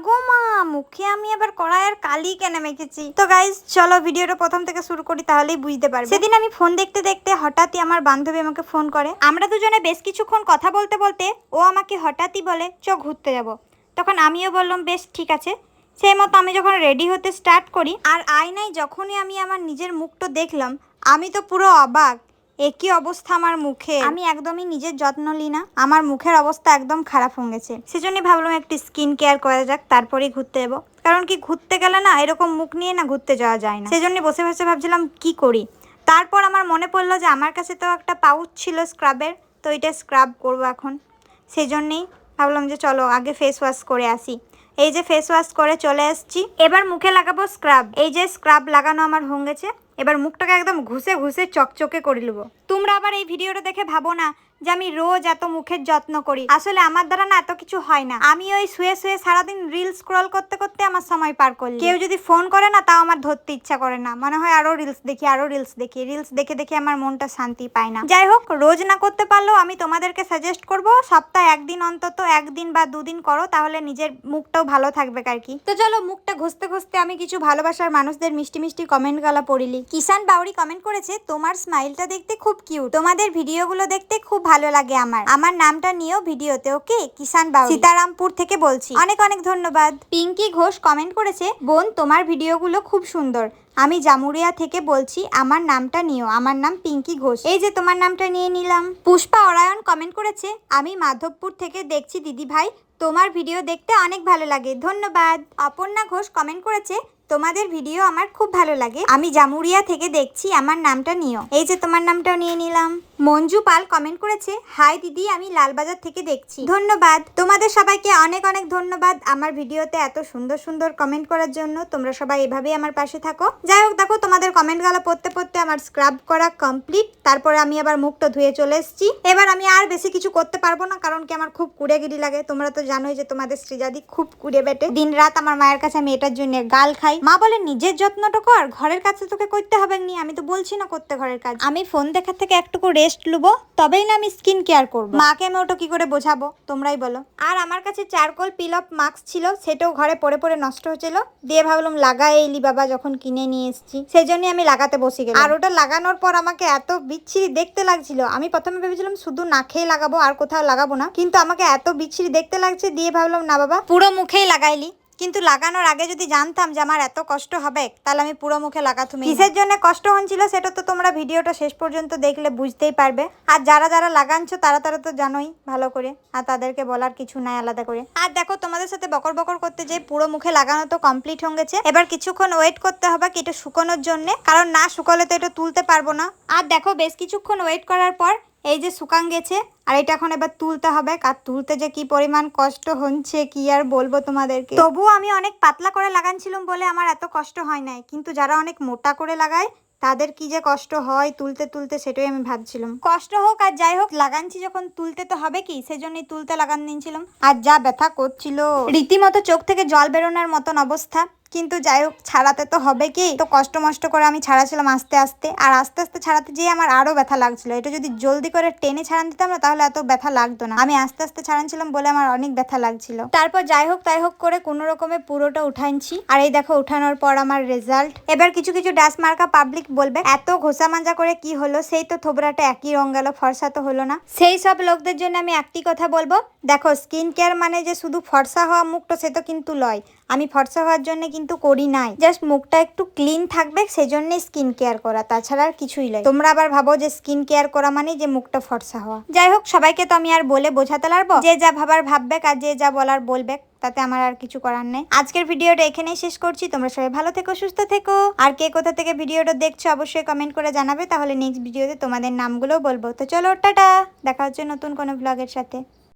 গো মা, মুখে আমি আবার কড়াইয়ের কালি কেন মেখেছি। তো গাইস চলো ভিডিওটা প্রথম থেকে শুরু করি, তাহলেই বুঝতে পারবে। সেদিন আমি ফোন দেখতে দেখতে হঠাৎই আমার বান্ধবী আমাকে ফোন করে। আমরা দুজনে বেশ কিছুক্ষণ কথা বলতে বলতে ও আমাকে হঠাৎই বলে চ ঘুরতে যাব। তখন আমিও বললাম বেশ ঠিক আছে। সেই মতো আমি যখন রেডি হতে স্টার্ট করি, আর আয়নায় যখনই আমি আমার নিজের মুখটা দেখলাম, আমি তো পুরো অবাক। একই অবস্থা আমার মুখে। আমি একদমই নিজের যত্ন নিই না, আমার মুখের অবস্থা একদম খারাপ হয়ে গেছে। সেজন্যই ভাবলাম একটু স্কিন কেয়ার করা যাক, তারপরেই ঘুরতে যাবো। কারণ কি, ঘুরতে গেলে না এরকম মুখ নিয়ে না ঘুরতে যাওয়া যায় না। সেজন্য বসে বসে ভাবছিলাম কি করি। তারপর আমার মনে পড়লো যে আমার কাছে তো একটা পাউচ ছিল স্ক্রাবের, তো এটা স্ক্রাব করবো এখন। সেজন্যই ভাবলাম যে চলো আগে ফেস ওয়াশ করে আসি। এই যে ফেস ওয়াশ করে চলে এসেছি, এবার মুখে লাগাবো স্ক্রাব। এই যে স্ক্রাব লাগানো আমার হয়ে গেছে, এবার মুখটাকে একদম ঘুষে ঘুষে চকচকে করে নেবো। তোমরা আবার এই ভিডিওটা দেখে ভাবো না যে আমি রোজ এত মুখের যত্ন করি। আসলে আমার দ্বারা না এত কিছু হয় না। আমি ওই শুয়ে শুয়ে সারাদিন রিল স্ক্রল করতে করতে আমার সময় পার করি। কেউ যদি ফোন করে না, তাও আমার ধরতে ইচ্ছা করে না, মনে হয় আরো রিলস দেখি, আরো রিলস দেখি। রিলস দেখে দেখে আমার মনটা শান্তি পায় না। যাই হোক, রোজ না করতে পারলেও আমি তোমাদেরকে সাজেস্ট করব সপ্তাহে একদিন অন্তত, একদিন বা দুদিন করো, তাহলে নিজের মুখটাও ভালো থাকবে আর কি। তো চলো, মুখটা ঘষতে ঘষতে আমি কিছু ভালোবাসার মানুষদের মিষ্টি মিষ্টি কমেন্ট গালা পড়িলি। কিষান বাউরি কমেন্ট করেছে, তোমার স্মাইলটা দেখতে খুব কিউট, তোমাদের ভিডিওগুলো দেখতে খুব ভালো লাগে। আমার নামটা নিও ভিডিওতে, ওকে? কিষান বাউরি, সীতারামপুর থেকে বলছি। অনেক অনেক ধন্যবাদ। পিঙ্কি ঘোষ কমেন্ট করেছে, বোন তোমার ভিডিওগুলো খুব সুন্দর, আমি জামুরিয়া থেকে বলছি, আমার নামটা নিও, আমার নাম পিঙ্কি ঘোষ। এই যে তোমার নামটা নিয়ে নিলাম। পুষ্পা অরায়ণ কমেন্ট করেছে, আমি মাধবপুর থেকে দেখছি দিদি ভাই, তোমার ভিডিও দেখতে অনেক ভালো লাগে, ধন্যবাদ। অপর্ণা ঘোষ কমেন্ট করেছে, তোমাদের ভিডিও আমার খুব ভালো লাগে, আমি জামুরিয়া থেকে দেখছি, আমার নামটা নিও। এই যে তোমার নামটাও নিয়ে নিলাম। মঞ্জু পাল কমেন্ট করেছে, হাই দিদি, আমি লালবাজার থেকে দেখছি, ধন্যবাদ। তোমাদের সবাইকে অনেক অনেক ধন্যবাদ আমার ভিডিওতে এত সুন্দর সুন্দর কমেন্ট করার জন্য। তোমরা সবাই এভাবেই আমার পাশে থাকো। যাই হোক, দেখো তোমাদের কমেন্টগুলো পড়তে পড়তে আমার স্ক্রাব করা কমপ্লিট। তারপরে আমি আবার মুখটা ধুয়ে চলে এসেছি। এবার আমি আর বেশি কিছু করতে পারবো না, কারণ কি আমার খুব কুড়েগিরি লাগে। তোমরা তো জানোই যে তোমাদের শ্রীজাদি খুব কুড়ে বেটে। দিন রাত আমার মায়ের কাছে আমি এটার জন্য গাল খাই। মা বলে নিজের যত্নটা কর, ঘরের কাছে তোকে করতে হবে নি। আমি তো বলছি না করতে ঘরের কাজ। আমি ফোন দেখার থেকে একটুকু রেস্ট লুবো, তবেই না আমি স্কিন কেয়ার করবো। মাকে আমি ওটা কি করে বোঝাবো, তোমরাই বলো। আর আমার কাছে চারকোল পিল অফ মাস্ক ছিল, সেটাও ঘরে পড়ে পড়ে নষ্ট হচ্ছিল। দিয়ে ভাবলাম লাগাই এলি বাবা, যখন কিনে নিয়ে এসেছি, সেই জন্যই আমি লাগাতে বসে গেলাম। আর ওটা লাগানোর পর আমাকে এত বিচ্ছিরি দেখতে লাগছিল। আমি প্রথমে ভেবেছিলাম শুধু নাকেই লাগাবো, আর কোথাও লাগাবো না, কিন্তু আমাকে এত বিচ্ছিরি দেখতে লাগছে। দিয়ে ভাবলাম না বাবা, পুরো মুখেই লাগাইলি। কিন্তু লাগানোর আগে যদি জানতাম যে আমার এত কষ্ট হবে, তাহলে আমি পুরো মুখে লাগাতুম। কিসের জন্য কষ্ট হচ্ছিল সেটা তো তোমরা ভিডিওটা শেষ পর্যন্ত দেখলে বুঝতেই পারবে। আর যারা যারা লাগাচ্ছ তারা তারা তো জানোই ভালো করে, আর তাদেরকে বলার কিছু নাই আলাদা করে। আর দেখো, তোমাদের সাথে বকর বকর করতে যে পুরো মুখে লাগানো তো কমপ্লিট হয়ে গেছে। এবার কিছুক্ষণ ওয়েট করতে হবে কি এটা শুকানোর জন্য, কারণ না শুকালে তো এটা তুলতে পারবো না। আর দেখো, বেশ কিছুক্ষণ ওয়েট করার পর এই যে শুকান গেছে, আর এটা এখন এবার তুলতে হবে। আর তুলতে যে কি পরিমাণ কষ্ট হচ্ছে কি আর বলবো তোমাদেরকে। তবুও আমি অনেক পাতলা করে লাগাচ্ছিলাম বলে আমার এত কষ্ট হয় নাই, কিন্তু যারা অনেক মোটা করে লাগায় তাদের কি যে কষ্ট হয় তুলতে তুলতে, সেটাই আমি ভাবছিলাম। কষ্ট হোক আর যাই হোক, লাগাচ্ছি যখন তুলতে তো হবে কি, সেজন্যই তুলতে লাগান দিয়েছিলাম। আর যা ব্যথা করছিল, রীতিমতো চোখ থেকে জল বেরোনোর মতন অবস্থা। কিন্তু যাই হোক, ছাড়াতে তো হবে কি, তো কষ্ট মষ্ট করে আমি ছাড়াছিলাম আস্তে আস্তে। আর আস্তে আস্তে ছাড়াতে যেয়ে আমার আরো ব্যথা লাগছিল। এটা যদি জলদি করে টেনে ছাড়ান দিতাম না, তাহলে এত ব্যথা লাগতো না। আমি আস্তে আস্তে ছাড়াচ্ছিলাম বলে আমার অনেক ব্যথা লাগছিল। তারপর যাই হোক তাই হোক করে কোনো রকমে পুরোটা উঠাইছি। আর এই দেখো, উঠানোর পর আমার রেজাল্ট। এবার কিছু কিছু ডাস মার্কা পাবলিক বলবে, এত ঘষা মাজা করে কি হলো, সেই তো থোবরাটা একই রং গেল, ফর্সা তো হলো না। সেই সব লোকদের জন্য আমি একটি কথা বলবো, দেখো স্কিন কেয়ার মানে যে শুধু ফর্সা হওয়া মুখটা, সে তো কিন্তু লয়। আমি ফর্সা হওয়ার জন্য কিন্তু করি নাই, জাস্ট মুখটা একটু ক্লিন থাকবে সেজন্যই স্কিন কেয়ার করা, তাছাড়া আর কিছুই নয়। তোমরা আবার ভাবো যে স্কিন কেয়ার করা মানে যে মুখটা ফর্সা হওয়া। যাই হোক, সবাইকে তো আমি আর বলে বোঝাতে পারবো, যে যা ভাবার ভাববে আর যে যা বলার বলবে, তাতে আমার আর কিছু করার নেই। আজকের ভিডিওটা এখানেই শেষ করছি। তোমরা সবাই ভালো থেকো, সুস্থ থেকো। আর কে কোথা থেকে ভিডিওটা দেখছো অবশ্যই কমেন্ট করে জানাবে, তাহলে নেক্সট ভিডিওতে তোমাদের নামগুলো বলবো। তো চলো, টাটা, দেখা হচ্ছে নতুন কোনো ব্লগের সাথে।